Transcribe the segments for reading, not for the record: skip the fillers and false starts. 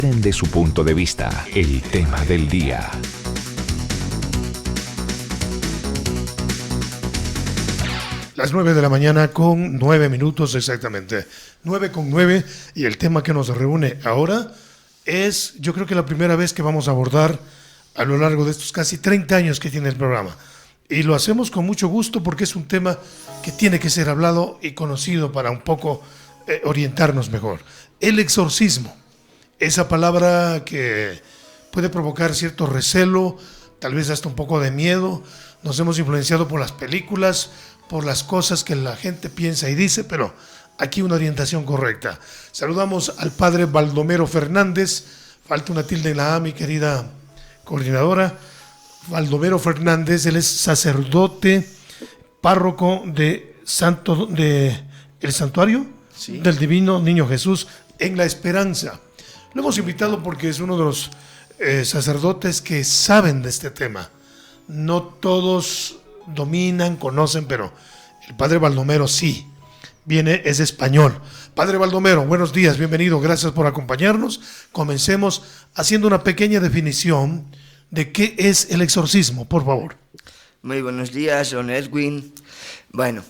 De su punto de vista, el tema del día. Las 9 de la mañana con 9 minutos exactamente. 9:09, y el tema que nos reúne ahora es, yo creo que la primera vez que vamos a abordar a lo largo de estos casi 30 años que tiene el programa. Y lo hacemos con mucho gusto porque es un tema que tiene que ser hablado y conocido para un poco orientarnos mejor. El exorcismo. Esa palabra que puede provocar cierto recelo, tal vez hasta un poco de miedo. Nos hemos influenciado por las películas, por las cosas que la gente piensa y dice, pero aquí una orientación correcta. Saludamos al padre Baldomero Fernández. Falta una tilde en la A, mi querida coordinadora. Baldomero Fernández, él es sacerdote, párroco de el santuario del Divino Niño Jesús en La Esperanza. Lo hemos invitado porque es uno de los sacerdotes que saben de este tema. No todos dominan, conocen, pero el padre Baldomero sí. Es español. Padre Baldomero, buenos días, bienvenido, gracias por acompañarnos. Comencemos haciendo una pequeña definición de qué es el exorcismo, por favor. Muy buenos días, don Edwin. Bueno,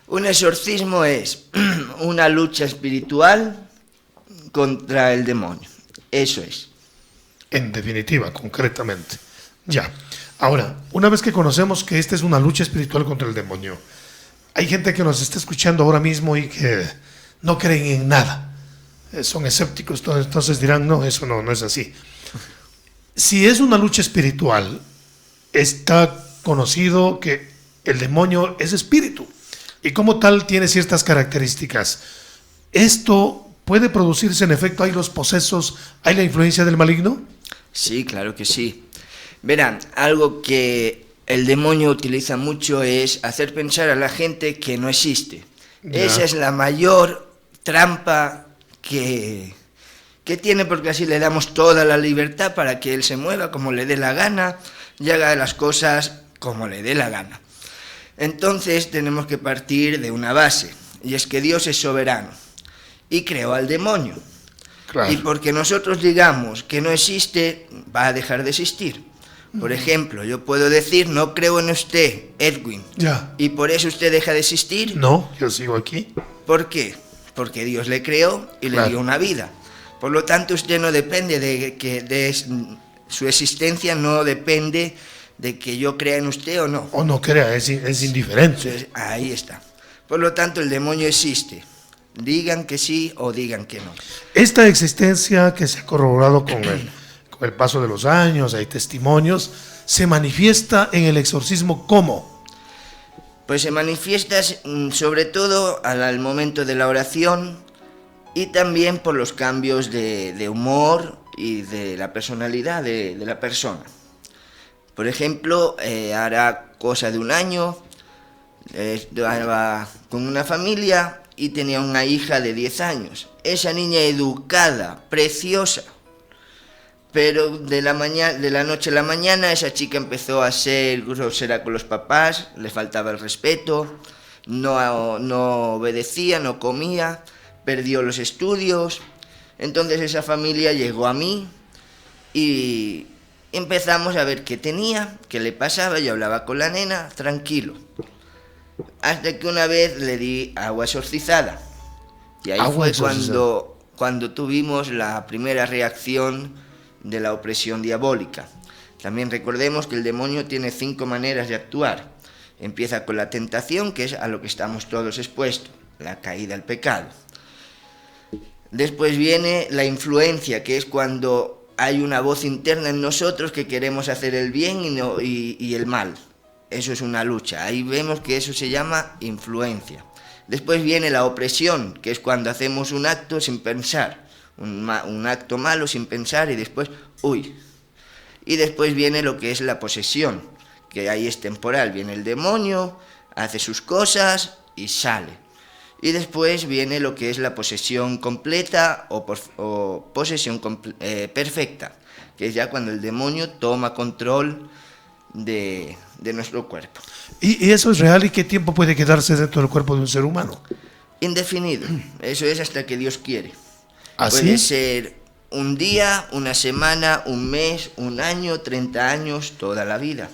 un exorcismo es una lucha espiritual contra el demonio. Eso es. En definitiva, concretamente. Ya. Ahora, una vez que conocemos que esta es una lucha espiritual contra el demonio, hay gente que nos está escuchando ahora mismo y que no creen en nada. Son escépticos, entonces dirán, no, eso no es así. Si es una lucha espiritual, está conocido que el demonio es espíritu y como tal tiene ciertas características. Esto puede producirse, en efecto, hay los posesos, hay la influencia del maligno. Sí, claro que sí. Verán, algo que el demonio utiliza mucho es hacer pensar a la gente que no existe. Ya. Esa es la mayor trampa que tiene, porque así le damos toda la libertad para que él se mueva como le dé la gana y haga las cosas como le dé la gana. Entonces tenemos que partir de una base, y es que Dios es soberano y creó al demonio. Claro. Y porque nosotros digamos que no existe, va a dejar de existir. Por ejemplo, yo puedo decir, no creo en usted, Edwin, ya. ¿Y por eso usted deja de existir? No, yo sigo aquí. ¿Por qué? Porque Dios le creó y le dio una vida. Por lo tanto, usted no depende su existencia no depende de que yo crea en usted o no. O no crea, es indiferente. Entonces, ahí está. Por lo tanto, el demonio existe. Digan que sí o digan que no. Esta existencia que se ha corroborado con el paso de los años, hay testimonios, se manifiesta en el exorcismo ¿cómo? Pues se manifiesta sobre todo al momento de la oración y también por los cambios de humor y de la personalidad de la persona. Por ejemplo, hará cosa de un año, estaba con una familia y tenía una hija de 10 años. Esa niña educada, preciosa, pero de la noche a la mañana esa chica empezó a ser grosera con los papás, le faltaba el respeto, no obedecía, no comía, perdió los estudios. Entonces esa familia llegó a mí y empezamos a ver qué tenía, qué le pasaba. Yo hablaba con la nena, tranquilo. Hasta que una vez le di agua exorcizada. Y ahí fue cuando tuvimos la primera reacción de la opresión diabólica. También recordemos que el demonio tiene 5 maneras de actuar. Empieza con la tentación, que es a lo que estamos todos expuestos, la caída al pecado. Después viene la influencia, que es cuando hay una voz interna en nosotros que queremos hacer el bien y el mal. Eso es una lucha. Ahí vemos que eso se llama influencia. Después viene la opresión, que es cuando hacemos un acto sin pensar, un acto malo sin pensar y después, uy. Y después viene lo que es la posesión, que ahí es temporal. Viene el demonio, hace sus cosas y sale. Y después viene lo que es la posesión completa o posesión perfecta, que es ya cuando el demonio toma control de nuestro cuerpo. ¿Y eso es real? ¿Y qué tiempo puede quedarse dentro del cuerpo de un ser humano? Indefinido. Eso es hasta que Dios quiere. ¿Ah, Puede sí? ser un día, una semana, un mes, un año, 30 años, toda la vida.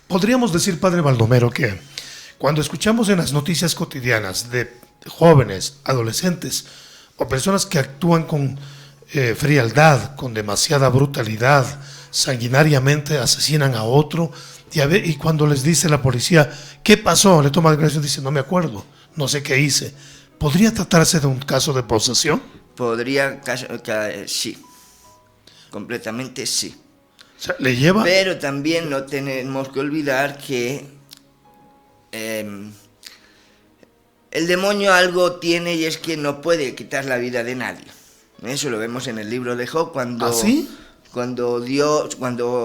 Podríamos decir, padre Baldomero, que cuando escuchamos en las noticias cotidianas de jóvenes, adolescentes o personas que actúan con frialdad, con demasiada brutalidad, sanguinariamente asesinan a otro, y cuando les dice la policía, ¿qué pasó? Le toma declaración y dice, no me acuerdo, no sé qué hice. ¿Podría tratarse de un caso de posesión? Sí, completamente sí. O sea, le lleva... Pero también no tenemos que olvidar que el demonio algo tiene, y es que no puede quitar la vida de nadie. Eso lo vemos en el libro de Job, cuando... ¿Ah, sí? Cuando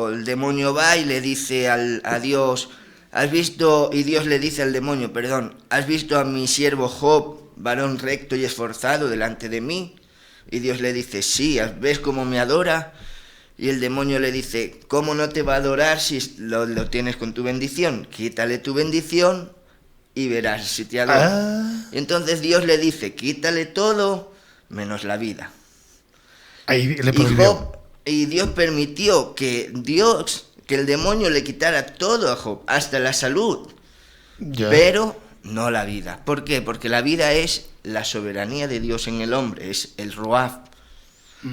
el demonio va y le dice a Dios, ¿has visto? Y Dios le dice al demonio, perdón, ¿has visto a mi siervo Job, varón recto y esforzado delante de mí? Y Dios le dice, sí, ¿ves cómo me adora? Y el demonio le dice, ¿cómo no te va a adorar si lo tienes con tu bendición? Quítale tu bendición y verás si te adora. Y entonces Dios le dice, quítale todo menos la vida. Ahí le prohibió. Y Dios permitió que el demonio le quitara todo a Job, hasta la salud, Ya. pero no la vida. ¿Por qué? Porque la vida es la soberanía de Dios en el hombre, es el Ruach.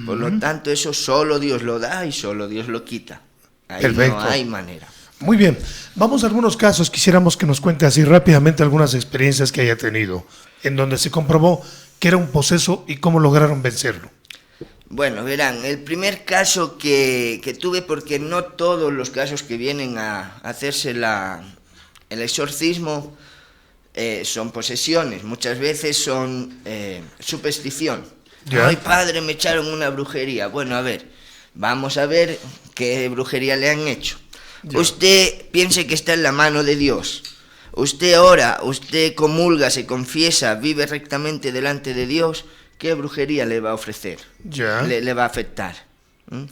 Por lo tanto, eso solo Dios lo da y solo Dios lo quita. Ahí Perfecto. no hay manera. Muy bien, vamos a algunos casos. Quisiéramos que nos cuente así rápidamente algunas experiencias que haya tenido, en donde se comprobó que era un poseso y cómo lograron vencerlo. Bueno, verán, el primer caso que tuve, porque no todos los casos que vienen a hacerse el exorcismo son posesiones, muchas veces son superstición. ¿Ya? Ay, padre, me echaron una brujería. Bueno, a ver, vamos a ver qué brujería le han hecho. Ya. Usted piense que está en la mano de Dios. Usted ora, usted comulga, se confiesa, vive rectamente delante de Dios. ¿Qué brujería le va a ofrecer? Ya. Le va a afectar. ¿Mm?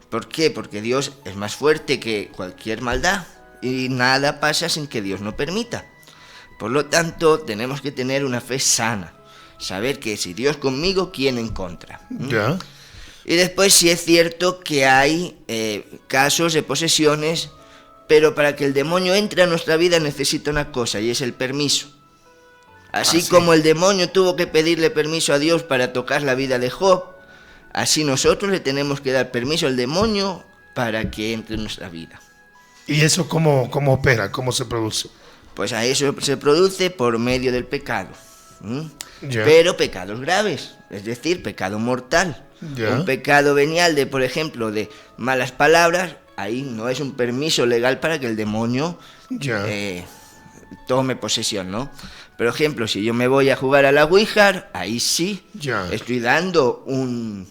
¿Por qué? Porque Dios es más fuerte que cualquier maldad y nada pasa sin que Dios no permita. Por lo tanto, tenemos que tener una fe sana. Saber que si Dios conmigo, ¿quién en contra? ¿Mm? Ya. Y después sí es cierto que hay casos de posesiones, pero para que el demonio entre a nuestra vida necesita una cosa, y es el permiso. Así como el demonio tuvo que pedirle permiso a Dios para tocar la vida de Job, así nosotros le tenemos que dar permiso al demonio para que entre en nuestra vida. ¿Y eso cómo opera? ¿Cómo se produce? Pues a eso se produce por medio del pecado. Ya. Pero pecados graves, es decir, pecado mortal. Ya. Un pecado venial de, por ejemplo, de malas palabras, ahí no es un permiso legal para que el demonio Ya. tome posesión, ¿no? Por ejemplo, si yo me voy a jugar a la Ouija, ahí sí Ya. estoy dando un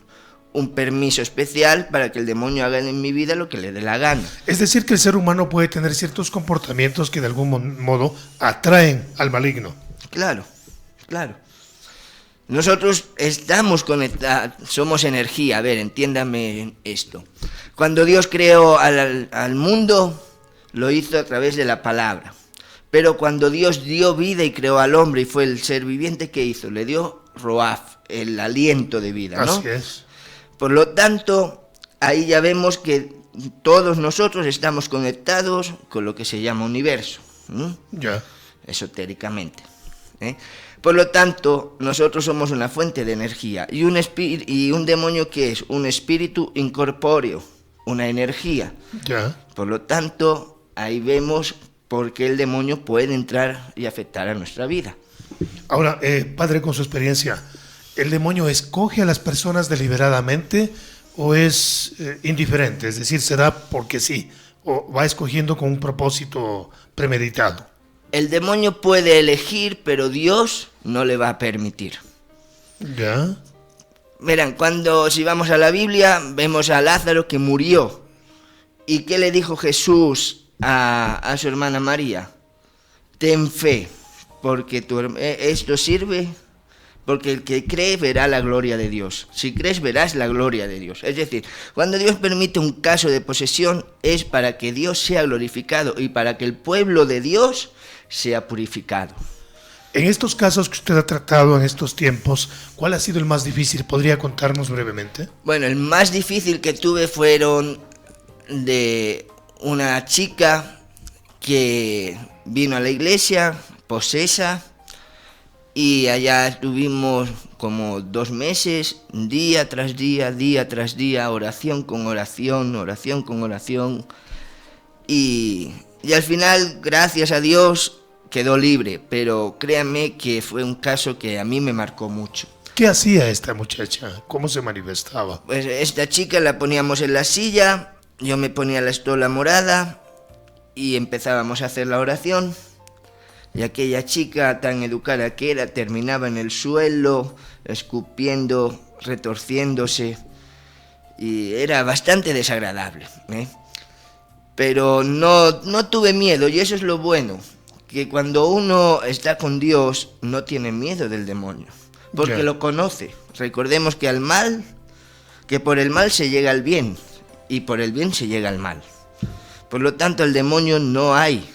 permiso especial para que el demonio haga en mi vida lo que le dé la gana. Es decir, que el ser humano puede tener ciertos comportamientos que de algún modo atraen al maligno. Claro, claro. Nosotros estamos conectados, somos energía. A ver, entiéndame esto. Cuando Dios creó al mundo, lo hizo a través de la palabra. Pero cuando Dios dio vida y creó al hombre y fue el ser viviente, ¿qué hizo? Le dio Roaf, el aliento de vida, ¿no? Así es. Por lo tanto, ahí ya vemos que todos nosotros estamos conectados con lo que se llama universo, Ya. esotéricamente. Por lo tanto, nosotros somos una fuente de energía. Y un demonio, ¿qué es? Un espíritu incorpóreo, una energía. Ya. Por lo tanto, ahí vemos por qué el demonio puede entrar y afectar a nuestra vida. Ahora, padre, con su experiencia, ¿el demonio escoge a las personas deliberadamente o es indiferente? Es decir, ¿se da porque sí? ¿O va escogiendo con un propósito premeditado? El demonio puede elegir, pero Dios no le va a permitir. Ya. Verán, si vamos a la Biblia, vemos a Lázaro que murió. ¿Y qué le dijo Jesús a su hermana María? Ten fe, porque esto sirve, porque el que cree verá la gloria de Dios. Si crees, verás la gloria de Dios. Es decir, cuando Dios permite un caso de posesión, es para que Dios sea glorificado y para que el pueblo de Dios sea purificado. En estos casos que usted ha tratado en estos tiempos, ¿cuál ha sido el más difícil? ¿Podría contarnos brevemente? Bueno, el más difícil que tuve fueron de una chica que vino a la iglesia, posesa, y allá estuvimos como 2 meses, día tras día, oración con oración, y al final, gracias a Dios, quedó libre, pero créanme que fue un caso que a mí me marcó mucho. ¿Qué hacía esta muchacha? ¿Cómo se manifestaba? Pues esta chica la poníamos en la silla, yo me ponía la estola morada y empezábamos a hacer la oración. Y aquella chica tan educada que era terminaba en el suelo, escupiendo, retorciéndose, y era bastante desagradable, ¿eh? Pero no tuve miedo, y eso es lo bueno, que cuando uno está con Dios no tiene miedo del demonio, porque lo conoce. Recordemos que que por el mal se llega al bien, y por el bien se llega al mal. Por lo tanto, al demonio no hay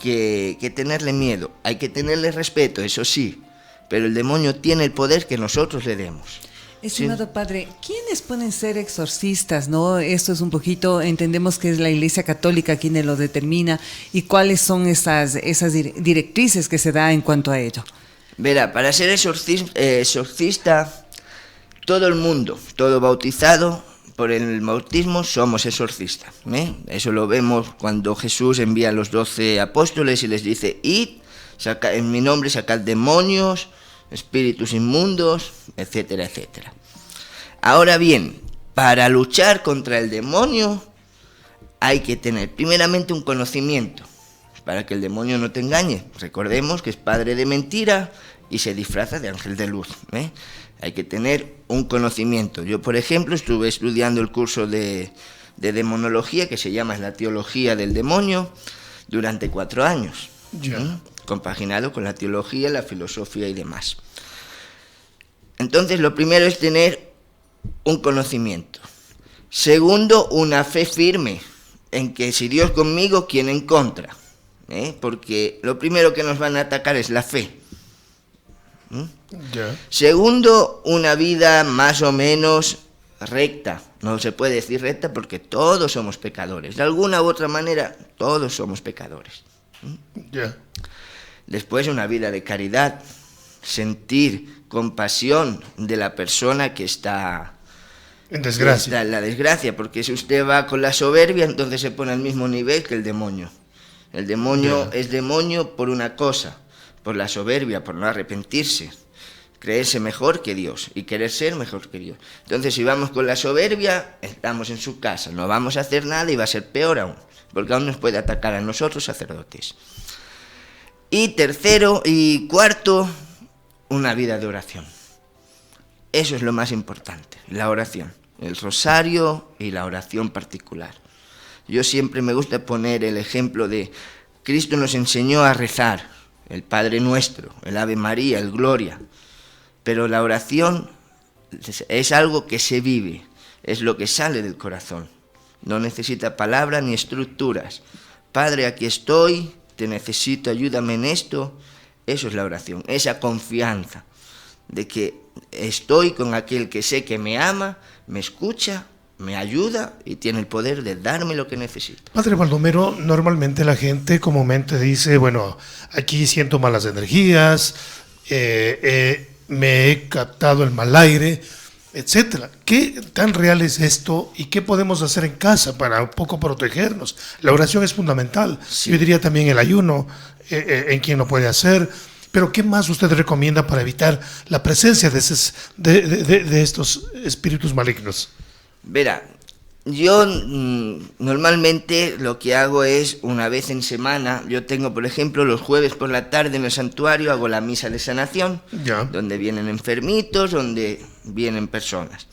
que tenerle miedo, hay que tenerle respeto, eso sí, pero el demonio tiene el poder que nosotros le demos. Estimado ¿Sí? padre, ¿quiénes pueden ser exorcistas, no? Esto es un poquito, entendemos que es la Iglesia Católica quien lo determina, y cuáles son esas directrices que se da en cuanto a ello. Verá, para ser exorcista, todo el mundo, todo bautizado por el bautismo, somos exorcistas, ¿eh? Eso lo vemos cuando Jesús envía a los 12 apóstoles y les dice: id, en mi nombre sacad demonios, espíritus inmundos, etcétera, etcétera. Ahora bien, para luchar contra el demonio hay que tener primeramente un conocimiento, para que el demonio no te engañe. Recordemos que es padre de mentira y se disfraza de ángel de luz, ¿eh? Hay que tener un conocimiento. Yo, por ejemplo, estuve estudiando el curso de demonología, que se llama la teología del demonio, durante 4 años, compaginado con la teología, la filosofía y demás. Entonces, lo primero es tener un conocimiento. Segundo, una fe firme en que si Dios conmigo, ¿quién en contra? Porque lo primero que nos van a atacar es la fe. Segundo, una vida más o menos recta. No se puede decir recta porque todos somos pecadores. De alguna u otra manera, todos somos pecadores. Después, una vida de caridad. Sentir compasión de la persona que está en desgracia. Está en la desgracia, porque si usted va con la soberbia, entonces se pone al mismo nivel que el demonio. El demonio es demonio por una cosa, por la soberbia, por no arrepentirse, creerse mejor que Dios y querer ser mejor que Dios. Entonces, si vamos con la soberbia, estamos en su casa, no vamos a hacer nada y va a ser peor aún, porque aún nos puede atacar a nosotros, sacerdotes. Y tercero y cuarto, una vida de oración. Eso es lo más importante, la oración, el rosario y la oración particular. Yo siempre me gusta poner el ejemplo de Cristo nos enseñó a rezar, el Padre Nuestro, el Ave María, el Gloria, pero la oración es algo que se vive, es lo que sale del corazón, no necesita palabras ni estructuras. Padre, aquí estoy, te necesito, ayúdame en esto. Eso es la oración, esa confianza de que estoy con aquel que sé que me ama, me escucha, me ayuda y tiene el poder de darme lo que necesito. Padre Baldomero, normalmente la gente comúnmente dice, bueno, aquí siento malas energías, me he captado el mal aire, etcétera. ¿Qué tan real es esto y qué podemos hacer en casa para un poco protegernos? La oración es fundamental. Sí. Yo diría también el ayuno, en quien lo puede hacer. Pero ¿qué más usted recomienda para evitar la presencia de estos espíritus malignos? Verá, yo normalmente lo que hago es una vez en semana, yo tengo por ejemplo los jueves por la tarde en el santuario hago la misa de sanación, donde vienen enfermitos, donde vienen personas.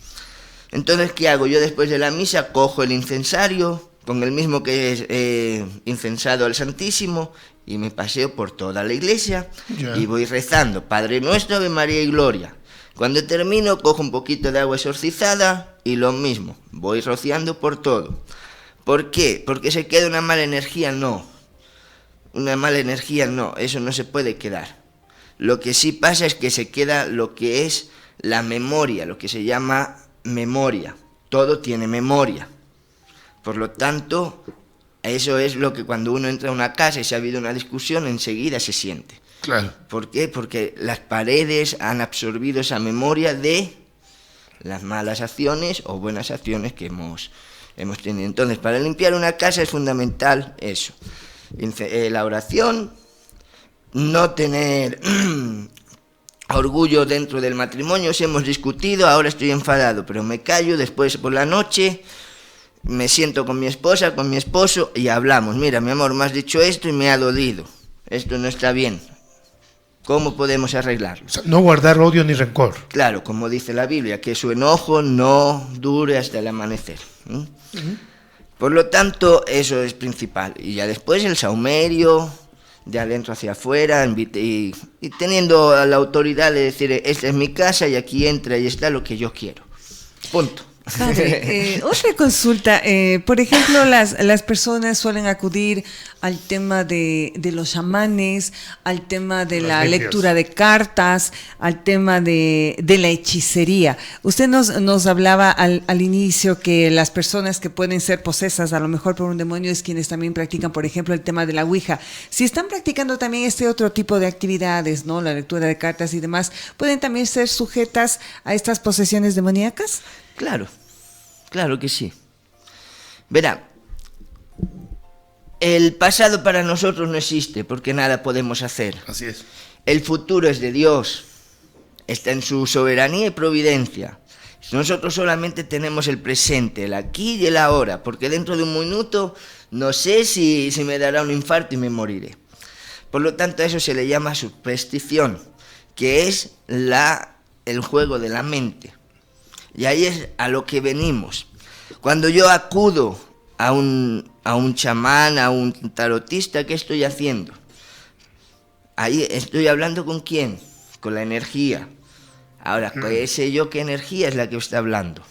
Entonces, ¿qué hago? Yo después de la misa cojo el incensario, con el mismo que es incensado al Santísimo, y me paseo por toda la iglesia y voy rezando Padre Nuestro, Ave María y Gloria. Cuando termino, cojo un poquito de agua exorcizada y lo mismo, voy rociando por todo. ¿Por qué? ¿Porque se queda una mala energía? No. Una mala energía no, eso no se puede quedar. Lo que sí pasa es que se queda lo que es la memoria, lo que se llama memoria. Todo tiene memoria. Por lo tanto, eso es lo que cuando uno entra a una casa y se ha habido una discusión, enseguida se siente. Claro. ¿Por qué? Porque las paredes han absorbido esa memoria de las malas acciones o buenas acciones que hemos tenido. Entonces, para limpiar una casa es fundamental eso. La oración, no tener orgullo dentro del matrimonio. Si hemos discutido, ahora estoy enfadado, pero me callo, después por la noche me siento con mi esposa, con mi esposo y hablamos. Mira, mi amor, me has dicho esto y me ha dolido. Esto no está bien. ¿Cómo podemos arreglarlo? O sea, no guardar odio ni rencor. Claro, como dice la Biblia, que su enojo no dure hasta el amanecer. Por lo tanto, eso es principal. Y ya después el saumerio, de adentro hacia afuera, y teniendo a la autoridad de decir, esta es mi casa y aquí entra y está lo que yo quiero. Punto. Padre, otra consulta, por ejemplo, las personas suelen acudir al tema de los chamanes, al tema de la lectura de cartas, al tema de la hechicería. Usted nos hablaba al inicio que las personas que pueden ser posesas a lo mejor por un demonio es quienes también practican, por ejemplo, el tema de la Ouija. Si están practicando también este otro tipo de actividades, ¿no? La lectura de cartas y demás, ¿pueden también ser sujetas a estas posesiones demoníacas? Claro que sí. Verá, el pasado para nosotros no existe porque nada podemos hacer. Así es. El futuro es de Dios, está en su soberanía y providencia. Nosotros solamente tenemos el presente, el aquí y el ahora, porque dentro de un minuto no sé si me dará un infarto y me moriré. Por lo tanto, a eso se le llama superstición, que es el juego de la mente. Y ahí es a lo que venimos. Cuando yo acudo a un chamán, a un tarotista, ¿qué estoy haciendo? Ahí estoy hablando ¿con quién? Con la energía. Ahora, ¿qué sé yo qué energía es la que está hablando?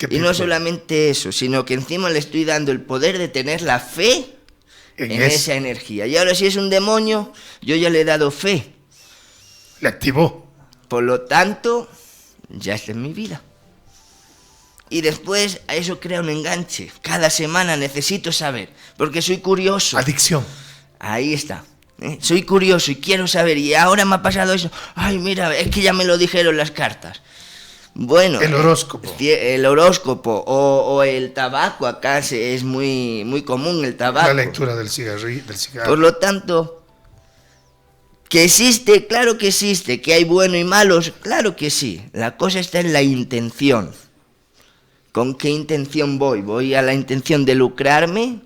Y no solamente eso, sino que encima le estoy dando el poder de tener la fe en esa energía. Y ahora si es un demonio, yo ya le he dado fe. Le activó. Por lo tanto, ya está en mi vida. Y después a eso crea un enganche. Cada semana necesito saber, porque soy curioso. Adicción. Ahí está. Soy curioso y quiero saber. Y ahora me ha pasado eso. Ay, mira, es que ya me lo dijeron las cartas. Bueno. El horóscopo. El horóscopo o el tabaco. Acá es muy, muy común el tabaco. La lectura del cigarro. Por lo tanto, que existe, claro que existe. Que hay bueno y malos, claro que sí. La cosa está en la intención. ¿Con qué intención voy? ¿Voy a la intención de lucrarme?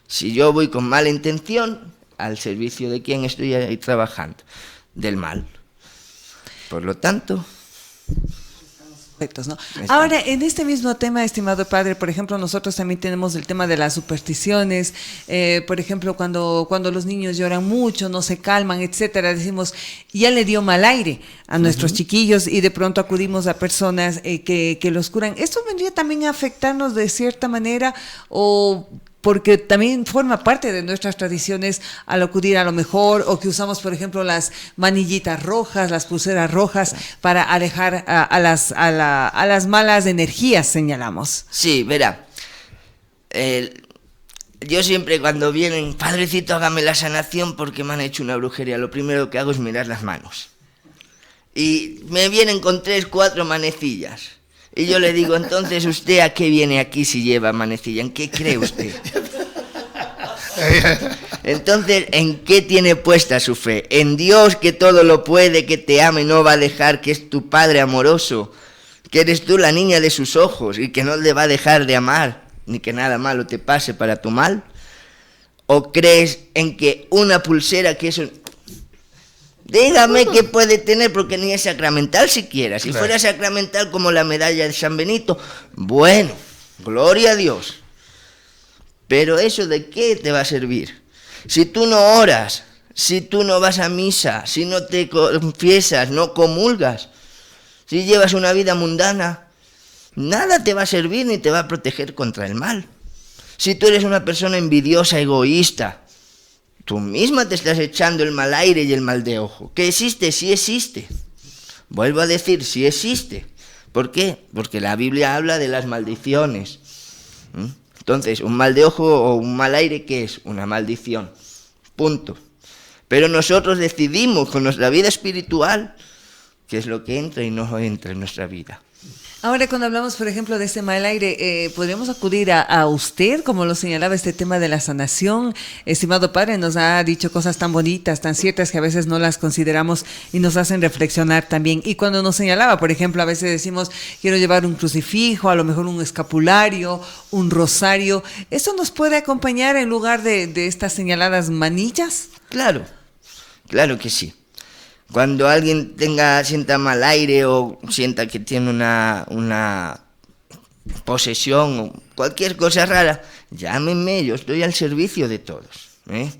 Si yo voy con mala intención, ¿al servicio de quién estoy ahí trabajando? Del mal. Por lo tanto... ¿no? Ahora, en este mismo tema, estimado padre, por ejemplo, nosotros también tenemos el tema de las supersticiones, por ejemplo, cuando los niños lloran mucho, no se calman, etcétera, decimos, ya le dio mal aire a nuestros chiquillos y de pronto acudimos a personas que los curan. ¿Esto vendría también a afectarnos de cierta manera o...? Porque también forma parte de nuestras tradiciones al acudir a lo mejor, o que usamos, por ejemplo, las manillitas rojas, las pulseras rojas, para alejar a las malas energías, señalamos. Sí, verá, yo siempre cuando vienen, padrecito, hágame la sanación porque me han hecho una brujería, lo primero que hago es mirar las manos. Y me vienen con 3, 4 manecillas. Y yo le digo, entonces, ¿usted a qué viene aquí si lleva manecilla? ¿En qué cree usted? Entonces, ¿en qué tiene puesta su fe? ¿En Dios que todo lo puede, que te ama y no va a dejar, que es tu Padre amoroso, que eres tú la niña de sus ojos y que no le va a dejar de amar, ni que nada malo te pase para tu mal? ¿O crees en que una pulsera que es dígame qué puede tener, porque ni es sacramental siquiera. Si fuera sacramental como la medalla de San Benito, bueno, gloria a Dios. Pero ¿eso de qué te va a servir? Si tú no oras, si tú no vas a misa, si no te confiesas, no comulgas, si llevas una vida mundana, nada te va a servir ni te va a proteger contra el mal. Si tú eres una persona envidiosa, egoísta, Tú misma te estás echando el mal aire y el mal de ojo. ¿Que existe? Sí existe. Vuelvo a decir, sí existe. ¿Por qué? Porque la Biblia habla de las maldiciones. Entonces, un mal de ojo o un mal aire, ¿qué es? Una maldición. Punto. Pero nosotros decidimos con nuestra vida espiritual qué es lo que entra y no entra en nuestra vida. Ahora, cuando hablamos, por ejemplo, de este mal aire, ¿podríamos acudir a usted, como lo señalaba este tema de la sanación? Estimado padre, nos ha dicho cosas tan bonitas, tan ciertas, que a veces no las consideramos y nos hacen reflexionar también. Y cuando nos señalaba, por ejemplo, a veces decimos, quiero llevar un crucifijo, a lo mejor un escapulario, un rosario. ¿Eso nos puede acompañar en lugar de estas señaladas manillas? Claro, claro que sí. Cuando alguien sienta mal aire o sienta que tiene una posesión o cualquier cosa rara, llámenme, yo estoy al servicio de todos, ¿eh?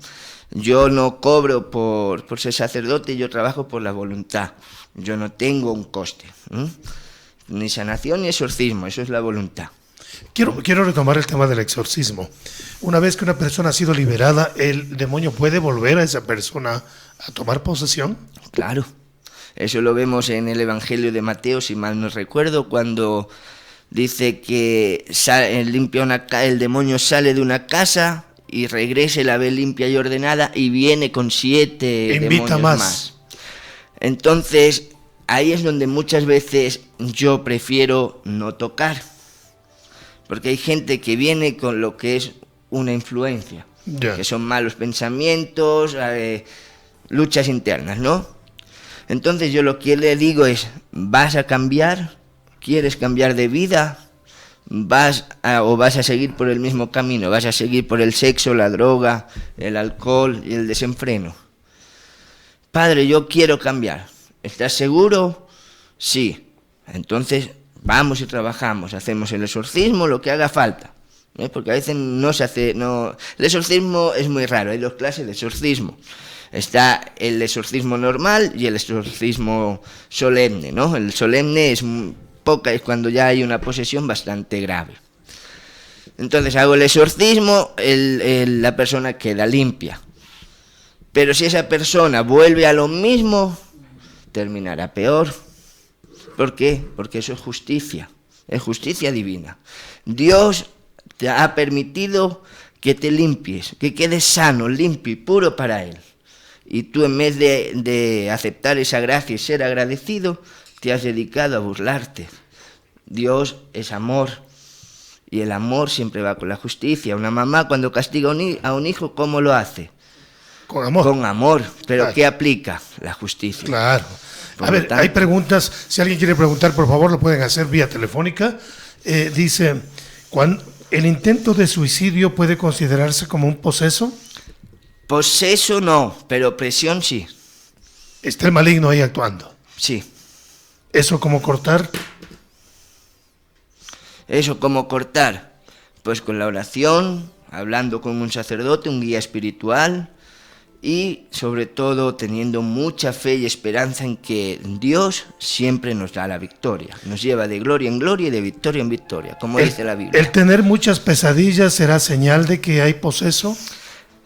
Yo no cobro por ser sacerdote, yo trabajo por la voluntad. Yo no tengo un coste, ¿eh? Ni sanación ni exorcismo, eso es la voluntad. Quiero retomar el tema del exorcismo. Una vez que una persona ha sido liberada, ¿el demonio puede volver a esa persona a tomar posesión? Claro, eso lo vemos en el Evangelio de Mateo, si mal no recuerdo, cuando dice que el demonio sale de una casa y regresa y la ve limpia y ordenada y viene con 7 demonios más. Entonces, ahí es donde muchas veces yo prefiero no tocar, porque hay gente que viene con lo que es una influencia, que son malos pensamientos, luchas internas, ¿no? Entonces yo lo que le digo es, ¿vas a cambiar? ¿Quieres cambiar de vida? ¿O vas a seguir por el mismo camino? ¿Vas a seguir por el sexo, la droga, el alcohol y el desenfreno? Padre, yo quiero cambiar. ¿Estás seguro? Sí. Entonces vamos y trabajamos, hacemos el exorcismo, lo que haga falta. Porque a veces no se hace... El exorcismo es muy raro, hay 2 clases de exorcismo. Está el exorcismo normal y el exorcismo solemne, ¿no? El solemne es cuando ya hay una posesión bastante grave. Entonces hago el exorcismo, la persona queda limpia. Pero si esa persona vuelve a lo mismo, terminará peor. ¿Por qué? Porque eso es justicia divina. Dios te ha permitido que te limpies, que quedes sano, limpio y puro para Él. Y tú, en vez de aceptar esa gracia y ser agradecido, te has dedicado a burlarte. Dios es amor, y el amor siempre va con la justicia. Una mamá, cuando castiga a un hijo, ¿cómo lo hace? Con amor. Con amor. ¿Pero claro. qué aplica? La justicia. Claro. A ver, hay preguntas. Si alguien quiere preguntar, por favor, lo pueden hacer vía telefónica. Dice, ¿el intento de suicidio puede considerarse como un poseso? Poseso no, pero presión sí. Está el maligno ahí actuando. Sí. ¿Eso cómo cortar? ¿Eso cómo cortar? Pues con la oración, hablando con un sacerdote, un guía espiritual y sobre todo teniendo mucha fe y esperanza en que Dios siempre nos da la victoria. Nos lleva de gloria en gloria y de victoria en victoria, como dice la Biblia. ¿El tener muchas pesadillas será señal de que hay poseso?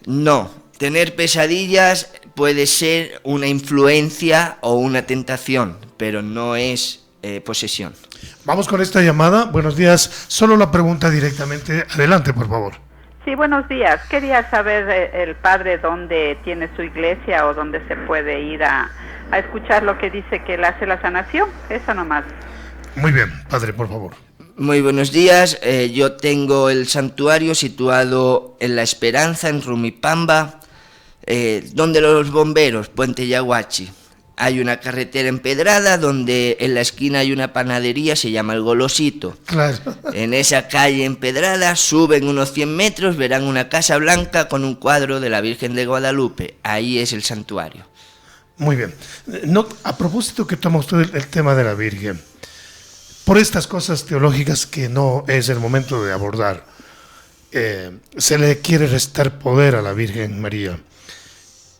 No. Tener pesadillas puede ser una influencia o una tentación, pero no es posesión. Vamos con esta llamada. Buenos días. Solo la pregunta directamente. Adelante, por favor. Sí, buenos días. Quería saber el padre dónde tiene su iglesia o dónde se puede ir a escuchar lo que dice que él hace la sanación. Eso nomás. Muy bien, padre, por favor. Muy buenos días. Yo tengo el santuario situado en La Esperanza, en Rumipamba, donde los bomberos, Puente Yaguachi. Hay una carretera empedrada donde en la esquina hay una panadería, se llama El Golosito. Claro. En esa calle empedrada suben unos 100 metros, verán una casa blanca con un cuadro de la Virgen de Guadalupe. Ahí es el santuario. Muy bien. No, a propósito que toma usted el tema de la Virgen, por estas cosas teológicas que no es el momento de abordar, se le quiere restar poder a la Virgen María.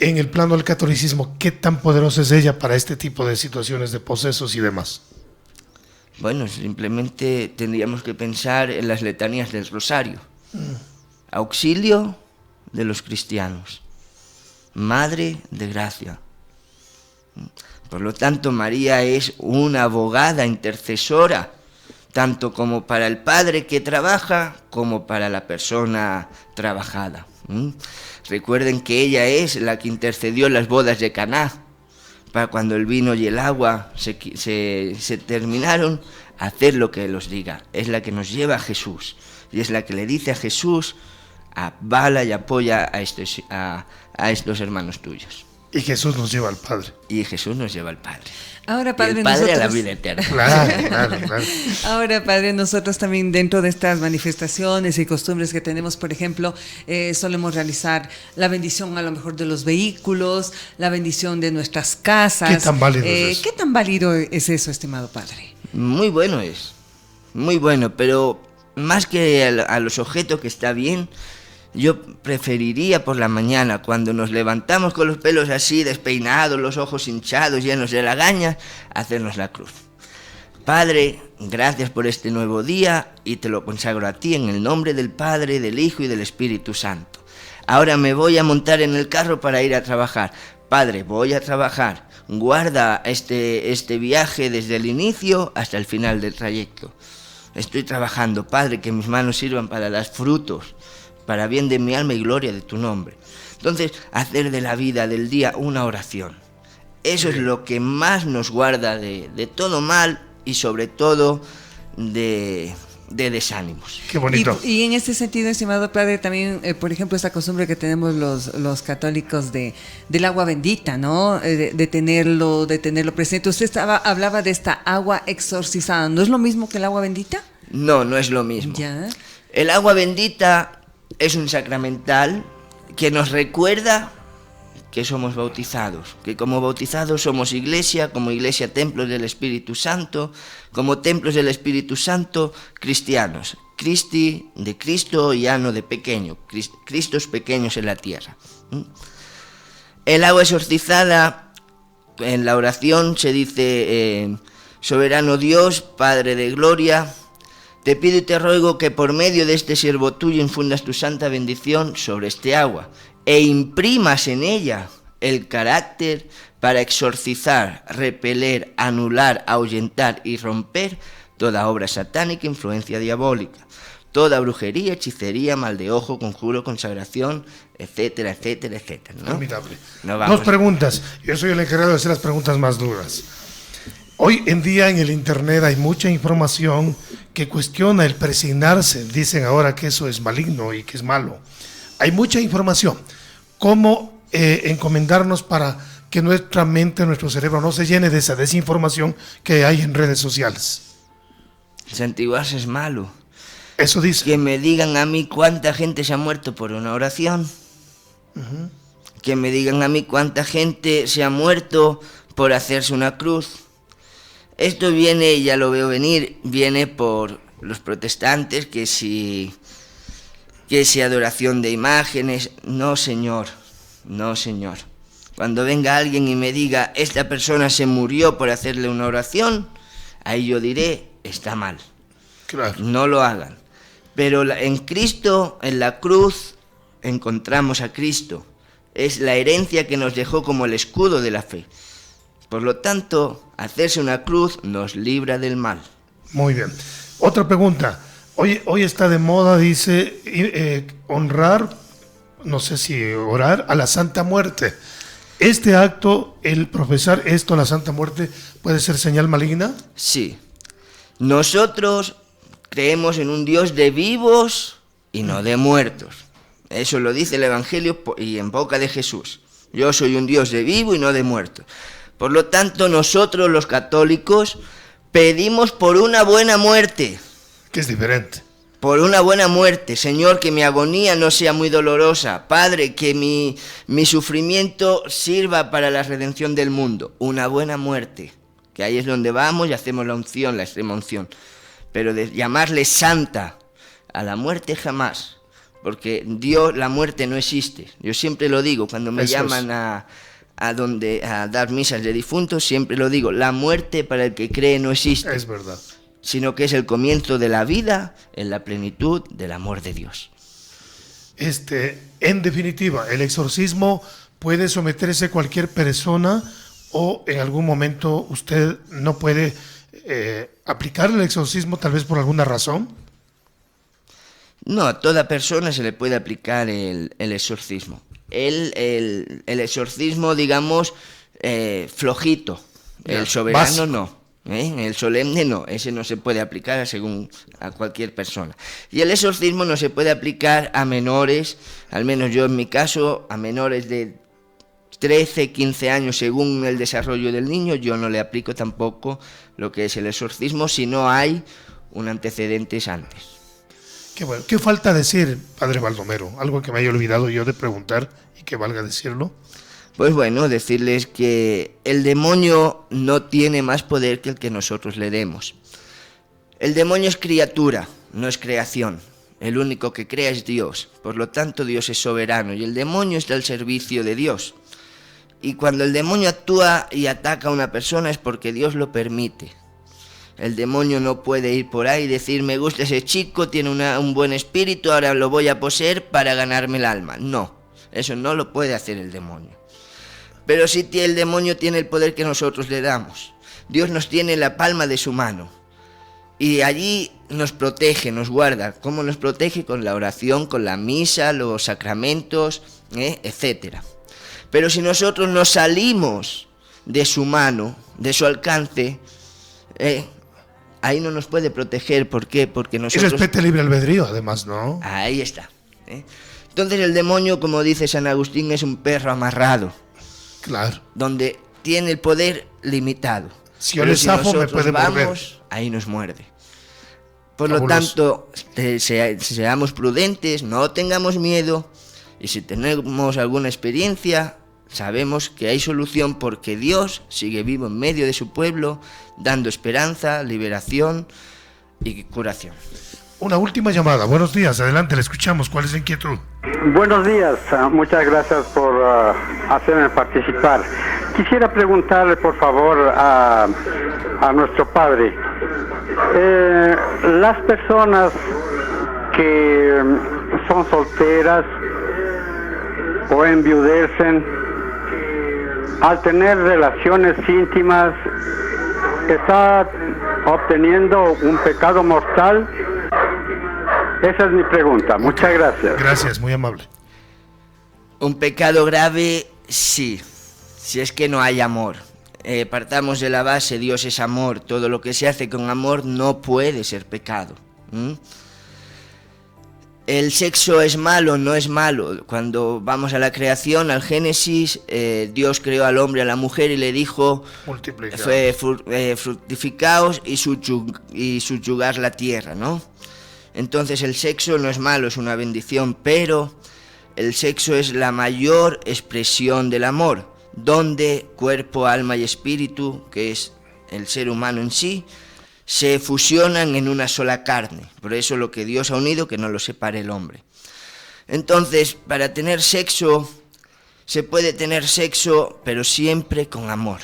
En el plano del catolicismo, ¿qué tan poderosa es ella para este tipo de situaciones de posesos y demás? Bueno, simplemente tendríamos que pensar en las letanías del Rosario. Auxilio de los cristianos. Madre de gracia. Por lo tanto, María es una abogada intercesora, tanto como para el padre que trabaja, como para la persona trabajada. Recuerden que ella es la que intercedió en las bodas de Caná, para cuando el vino y el agua se terminaron, hacer lo que Él os diga. Es la que nos lleva a Jesús, y es la que le dice a Jesús: avala y apoya a estos hermanos tuyos. Y Jesús nos lleva al Padre. Y Jesús nos lleva al Padre. Ahora, Padre, y el Padre nosotros... a la vida eterna. Claro. Ahora, Padre, nosotros también dentro de estas manifestaciones y costumbres que tenemos, por ejemplo, solemos realizar la bendición a lo mejor de los vehículos, la bendición de nuestras casas. ¿Qué tan válido es eso? ¿Qué tan válido es eso, estimado Padre? Muy bueno es, muy bueno, pero más que a los objetos, que está bien, yo preferiría por la mañana, cuando nos levantamos con los pelos así despeinados, los ojos hinchados, llenos de lagañas, hacernos la cruz. Padre, gracias por este nuevo día y te lo consagro a ti en el nombre del Padre, del Hijo y del Espíritu Santo. Ahora me voy a montar en el carro para ir a trabajar. Padre, voy a trabajar. Guarda este viaje desde el inicio hasta el final del trayecto. Estoy trabajando, Padre, que mis manos sirvan para dar frutos, para bien de mi alma y gloria de tu nombre. Entonces, hacer de la vida, del día, una oración. Eso es lo que más nos guarda de todo mal y sobre todo de desánimos. Qué bonito. Y en este sentido, estimado Padre, también, por ejemplo, esta costumbre que tenemos los católicos del agua bendita, ¿no? De tenerlo presente. Usted hablaba de esta agua exorcizada. ¿No es lo mismo que el agua bendita? No, no es lo mismo. Ya. El agua bendita es un sacramental que nos recuerda que somos bautizados, que como bautizados somos iglesia, como iglesia templos del Espíritu Santo, como templos del Espíritu Santo cristianos, Cristi de Cristo y ano de pequeño, Cristos pequeños en la tierra. El agua exorcizada, en la oración se dice: soberano Dios, Padre de gloria, te pido y te ruego que por medio de este siervo tuyo infundas tu santa bendición sobre este agua e imprimas en ella el carácter para exorcizar, repeler, anular, ahuyentar y romper toda obra satánica, influencia diabólica, toda brujería, hechicería, mal de ojo, conjuro, consagración, etcétera, etcétera, etcétera, ¿no? Formidable. No vamos. 2 preguntas. Yo soy el encargado de hacer las preguntas más duras. Hoy en día en el internet hay mucha información que cuestiona el persignarse. Dicen ahora que eso es maligno y que es malo. Hay mucha información. ¿Cómo encomendarnos para que nuestra mente, nuestro cerebro no se llene de esa desinformación que hay en redes sociales? Santiguarse es malo. Eso dice. Que me digan a mí cuánta gente se ha muerto por una oración. Que me digan a mí cuánta gente se ha muerto por hacerse una cruz. Esto viene, ya lo veo venir, viene por los protestantes, que si adoración de imágenes. No, señor, no, señor. Cuando venga alguien y me diga, esta persona se murió por hacerle una oración, ahí yo diré, está mal. Claro. No lo hagan. Pero en Cristo, en la cruz, encontramos a Cristo. Es la herencia que nos dejó como el escudo de la fe. Por lo tanto, hacerse una cruz nos libra del mal. Muy bien. Otra pregunta. Hoy está de moda, dice, honrar, no sé si orar, a la Santa Muerte. ¿Este acto, el profesar esto a la Santa Muerte, puede ser señal maligna? Sí. Nosotros creemos en un Dios de vivos y no de muertos. Eso lo dice el Evangelio y en boca de Jesús. Yo soy un Dios de vivo y no de muertos. Por lo tanto, nosotros los católicos pedimos por una buena muerte. Que es diferente. Por una buena muerte, Señor, que mi agonía no sea muy dolorosa. Padre, que mi sufrimiento sirva para la redención del mundo. Una buena muerte, que ahí es donde vamos y hacemos la unción, la extrema unción. Pero de llamarle santa a la muerte jamás, porque Dios, la muerte no existe. Yo siempre lo digo, cuando me llaman a dar misas de difuntos, siempre lo digo, la muerte para el que cree no existe. Es verdad. Sino que es el comienzo de la vida en la plenitud del amor de Dios. En definitiva, el exorcismo ¿puede someterse cualquier persona o en algún momento usted no puede aplicar el exorcismo tal vez por alguna razón? No, a toda persona se le puede aplicar el exorcismo. El exorcismo, digamos, flojito. El soberano básico. no. El solemne no. Ese no se puede aplicar a cualquier persona. Y el exorcismo no se puede aplicar a menores, al menos yo en mi caso, a menores de 13, 15 años, según el desarrollo del niño. Yo no le aplico tampoco lo que es el exorcismo si no hay un antecedentes antes. Qué bueno. ¿Qué falta decir, padre Baldomero? Algo que me haya olvidado yo de preguntar y que valga decirlo. Pues bueno, decirles que el demonio no tiene más poder que el que nosotros le demos. El demonio es criatura, no es creación. El único que crea es Dios. Por lo tanto, Dios es soberano y el demonio está al servicio de Dios. Y cuando el demonio actúa y ataca a una persona es porque Dios lo permite. El demonio no puede ir por ahí y decir, me gusta ese chico, tiene un buen espíritu, ahora lo voy a poseer para ganarme el alma. No, eso no lo puede hacer el demonio. Pero sí el demonio tiene el poder que nosotros le damos. Dios nos tiene en la palma de su mano. Y allí nos protege, nos guarda. ¿Cómo nos protege? Con la oración, con la misa, los sacramentos, etcétera. Pero si nosotros nos salimos de su mano, de su alcance, ahí no nos puede proteger. ¿Por qué? Porque nosotros... Y respeta el libre albedrío, además, ¿no? Ahí está. Entonces el demonio, como dice San Agustín, es un perro amarrado. Claro. Donde tiene el poder limitado. Si yo le zafo, me puede morder. Ahí nos muerde. Por lo tanto, seamos prudentes, no tengamos miedo. Y si tenemos alguna experiencia, sabemos que hay solución porque Dios sigue vivo en medio de su pueblo, dando esperanza, liberación y curación. Una última llamada. Buenos días, adelante, le escuchamos. ¿Cuál es la inquietud? Buenos días, muchas gracias por hacerme participar. Quisiera preguntarle, por favor, a nuestro padre. Las personas que son solteras o enviudecen, al tener relaciones íntimas, ¿está obteniendo un pecado mortal? Esa es mi pregunta. Muchas gracias. Gracias, muy amable. Un pecado grave, sí, si es que no hay amor. Partamos de la base, Dios es amor. Todo lo que se hace con amor no puede ser pecado. El sexo es malo, no es malo. Cuando vamos a la creación, al Génesis, Dios creó al hombre y a la mujer y le dijo, fructificaos y subyugad la tierra, ¿no? Entonces el sexo no es malo, es una bendición, pero el sexo es la mayor expresión del amor, donde cuerpo, alma y espíritu, que es el ser humano en sí, se fusionan en una sola carne. Por eso lo que Dios ha unido, que no lo separe el hombre. Entonces, para tener sexo, se puede tener sexo, pero siempre con amor,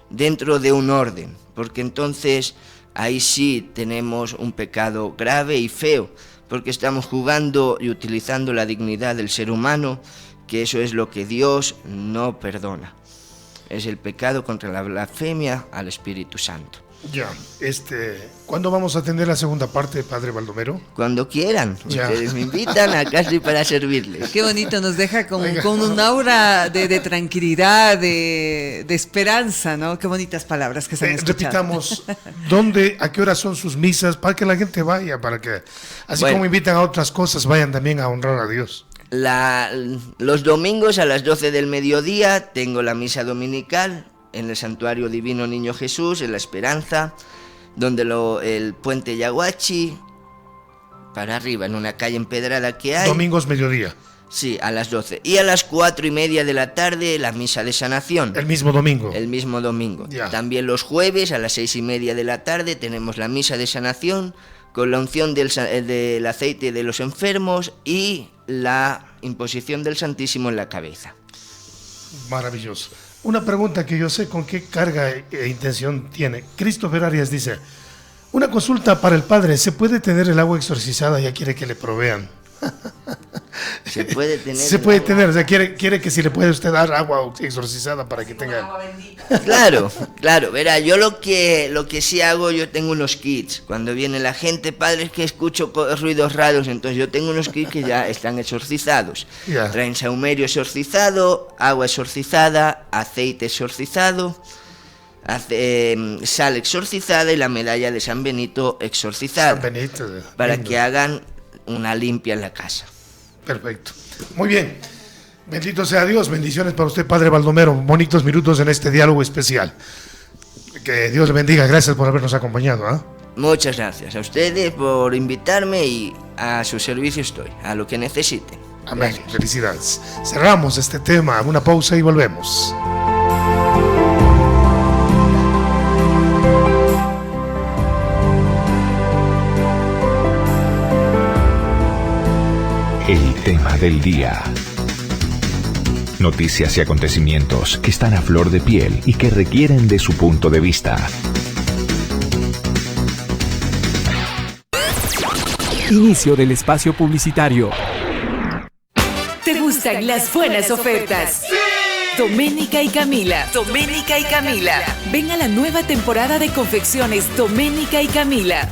dentro de un orden, porque entonces ahí sí tenemos un pecado grave y feo, porque estamos jugando y utilizando la dignidad del ser humano, que eso es lo que Dios no perdona. Es el pecado contra la blasfemia al Espíritu Santo. Ya, ¿cuándo vamos a tener la segunda parte, padre Baldomero? Cuando quieran, ustedes me invitan, acá estoy para servirles. Qué bonito, nos deja con un aura de tranquilidad, de esperanza, ¿no? Qué bonitas palabras que se han escuchado. Repitamos, ¿a qué horas son sus misas? Para que la gente vaya, para que, así como invitan a otras cosas, vayan también a honrar a Dios. Los domingos a las 12 del mediodía tengo la misa dominical en el Santuario Divino Niño Jesús, en La Esperanza, donde el puente Yaguachi, para arriba, en una calle empedrada que hay. Domingos mediodía. Sí, a las 12. Y a las 4:30 de la tarde, la misa de sanación. El mismo domingo. El mismo domingo. Ya. También los jueves, a las 6:30 de la tarde, tenemos la misa de sanación, con la unción del aceite de los enfermos y la imposición del Santísimo en la cabeza. Maravilloso. Una pregunta que yo sé con qué carga e intención tiene. Christopher Arias dice, una consulta para el padre, ¿se puede tener el agua exorcizada? Ya quiere que le provean. Se puede tener. Se puede tener, o sea, quiere que si le puede usted dar agua exorcizada para que tenga... Claro, verá, yo lo que sí hago, yo tengo unos kits. Cuando viene la gente, padre, es que escucho ruidos raros, entonces yo tengo unos kits que ya están exorcizados. Ya. Traen saumerio exorcizado, agua exorcizada, aceite exorcizado, sal exorcizada y la medalla de San Benito exorcizada. San Benito, para lindo. que hagan una limpia en la casa. Perfecto. Muy bien. Bendito sea Dios. Bendiciones para usted, Padre Baldomero. Bonitos minutos en este diálogo especial. Que Dios le bendiga. Gracias por habernos acompañado. ¿Ah? Muchas gracias a ustedes por invitarme y a su servicio estoy, a lo que necesiten. Amén. Gracias. Felicidades. Cerramos este tema. Una pausa y volvemos. El tema del día. Noticias y acontecimientos que están a flor de piel y que requieren de su punto de vista. Inicio del espacio publicitario. ¿Te gustan las buenas ofertas? Doménica y Camila. Ven a la nueva temporada de confecciones Doménica y Camila.